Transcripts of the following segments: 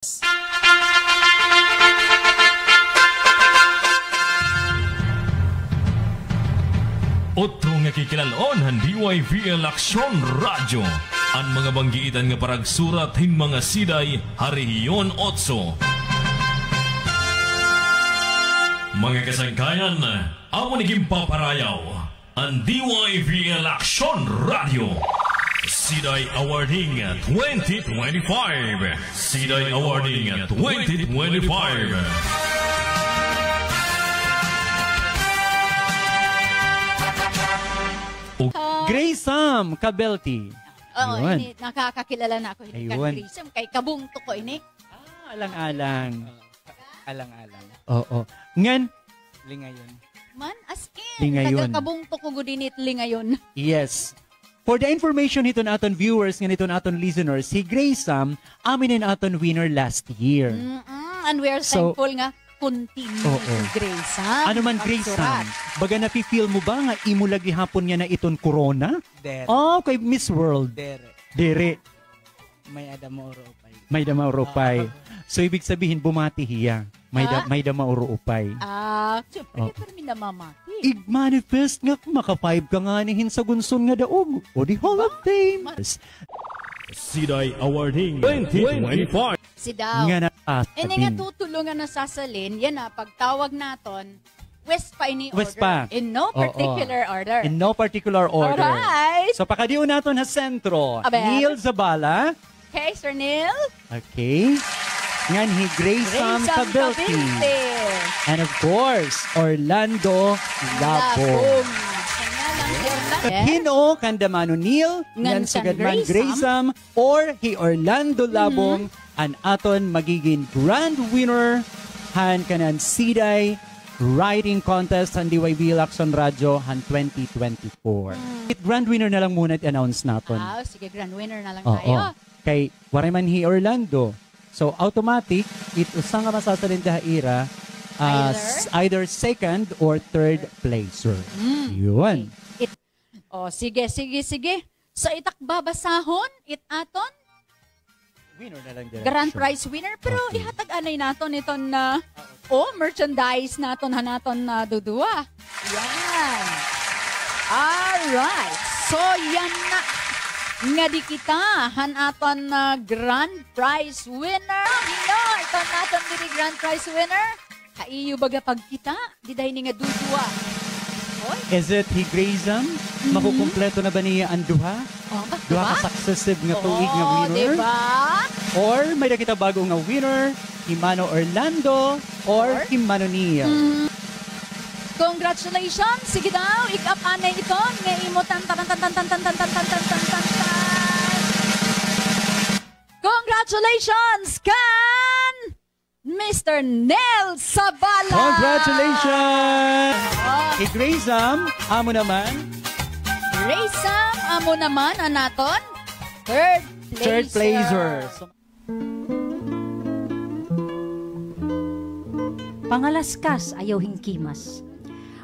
Otro nga kikilalon han DYVL Aksyon Radyo. Ang mga banggiitan nga paragsurat hin mga siday harihiyon 8. Mga kasangkayan, amo naging paparayaw ang DYVL Aksyon Radio. Siday Awarding 2025. Siday Awarding 2025. Grace Sam Cabelty. Oo, ini, nakakakilala na ako. Hindi ka Grace Sam, kay kabungto ko ini. Alang-alang. Alang-alang. Oo. Ngan, lingayon. Man, as in, lingayon. Kabungto ko gudinit lingayon. Yes. For the information hito na aton viewers, nga nito na aton listeners, si Grace Sam, amin na aton winner last year. And we are thankful nga continue Grace Sam. Ano man Grace Sam? Baga napi-feel mo ba nga imulagi hapon niya na iton corona? Dere. Oh, kay Miss World. Dere. May adamauro upay. May damauro upay. So ibig sabihin bumati hiya. May damauro upay. Siyempre, pero may namamati. I-manifest nga maka-5 ka nga nihin sa gunson nga daog. O di Hall of Fame. Siday Awarding 2025. Si Daw. Nga na nga tutulungan na sasalin, yan na, pagtawag naton, West pa ini order. West pa. In no particular order. In no particular order. Alright. So pakadiyo naton ha sentro. Aber. Neil Zabala. Okay, Sir Neil. Okay. Ngan hi Grace Sam Cabelty. And of course, Orlando Labong. Hino kandamano Neil, ngan sugadman Grace Sam, or hi Orlando Labong, an aton magiging grand winner han kanan Siday writing contest han DYVL Aksyon Radyo han 2024. Grand winner na lang muna i-announce naton. Sige, grand winner na lang tayo. Kay wariman hi Orlando. So automatic, usang nga masasalin ira either second or third placer. Yun. Sige. Sa itak babasahon, aton winner na lang din. Grand prize winner. Pero ihatag anay naton iton na merchandise naton hanaton na dudua. Yan. Alright. So yan na. Nga di kita hanaton na grand prize winner. Ito naton diri grand prize winner. Kaiyo baga pagkita, di dahil ni nga dudua. Is it hi Grace Sam? Makukumpleto na ba niya ang duha? Duha ka successive nga tuig nga winner? Diba? Or may nakita bago nga winner, Himano Orlando, or Himano Nia. Congratulations! Sige daw, ik-up anay ito. Nga imo tan. Congratulations kan Mr. Nel Zabala! Congratulations! Kay Grace Sam, amo naman. Grace Sam, amo naman, anaton. Third placer. Pangalaskas ayaw hingkimas.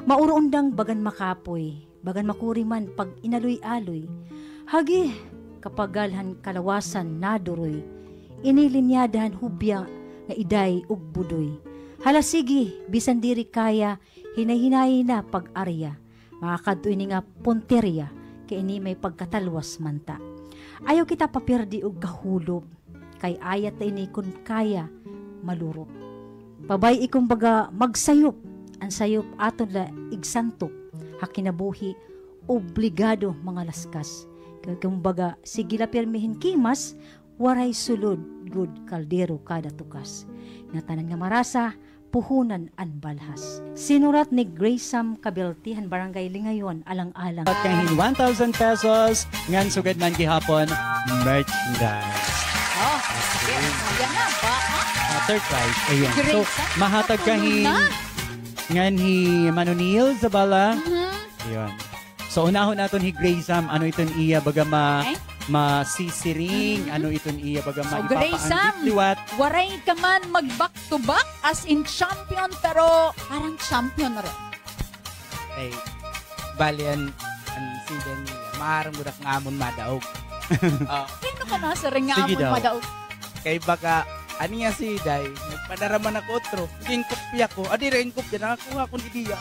Mauroondang bagan makapoy, bagan makuriman pag inaloy-aloy. Hagi, kapagalhan kalawasan naduroy. Inilinyadan hubya nga iday ug budoy. Halasigi, bisan diri kaya, hinay-hinay na pag-arya. Makakadtoy ni nga punteriya, kay ini may pagkatalwas manta. Ayaw kita papirdi og kahulob, kay ayat na ini kun kaya, malurop. Pabay ikong baga magsayop, ang sayop aton la igsantok, hakinabuhi, obligado mga laskas. Kay kumbaga, sigila pirmihin kimas, waray sulod, good kaldero kada tukas. Natanan nga marasa, puhunan an balhas. Sinurat ni Grace Sam Cabelty, han barangay Lingayon, alang-alang. At kahin 1,000 pesos, ngan sugad man gihapon, merchandise. Yan na ba? Third prize, ayun. So, mahatag kahin, ngan hi Manonil Zabala. Ayun. So, unahon naton hi Grace Sam, ano iton iya, baga masisiring, ano iton iya, baga Grace Sam, waray ka man mag-back to back as in champion, pero parang champion na rin. Ay, bali ang sidan niya, maharang mo na ngamon madaog. Kino ka na sa ring ngamon madaog? Kay baka Ani nga si Day, nagpadaraman ako otro. Naging kopya ko. Adi rin kopya, nakakuha ko ni Dia.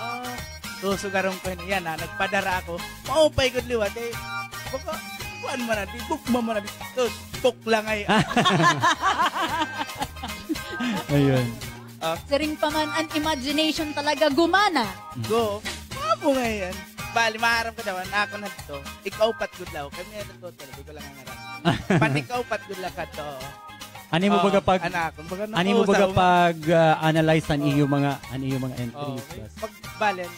So, sugarong ko yan ha, nagpadara ako. Maupay ko liwat eh. Baka, kuhaan man na, di gugma man na. So, tok lang ay. Ayun. Siring pa man ang imagination talaga gumana. Go. Amo nga yan. Bali, maharap ko daw, ako na dito. Ikaw pat good law. Kami na dito, di ko lang ang harap. Pati ikaw pat good law ka to. Ani mo baga pag ani mo baga pag analyze ang iyo mga entries. Pag balen,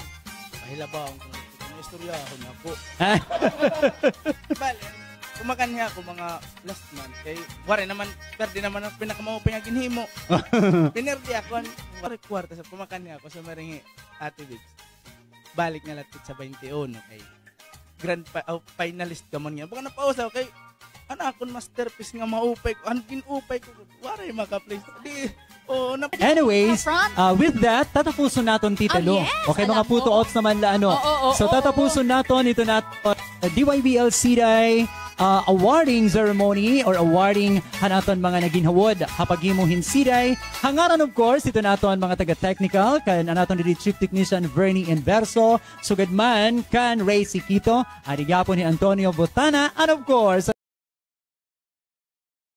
pahilabaw kung istorya ako na po. Balen, kumakanya ako mga last month. Kay wari naman, perde naman ang pinakamaupa niya ginhimo. Pinerdi ako, wari kwarta sa kumakanya ako sa maringi Ate Bits. Balik na latit sa 21, kay finalist ka man nga. Baka napausaw kay akong masterpiece nga maupay ko. Ang ginupay ko. Waray maka-place. Anyways, with that, tatapuson natin, Tita Lo. Yes, Okay, mga alam puto mo. outs naman la ano. So, tatapuson natin ito natin DYBL CDI awarding ceremony or awarding hanaton mga naginhawod hapagimuhin siday. Hangaran of course ito naton mga taga-technical kan anaton diri Chief Technician Vernie Inverso, sugad man kan Ray Siquito, adigapon ni Antonio Botana, and of course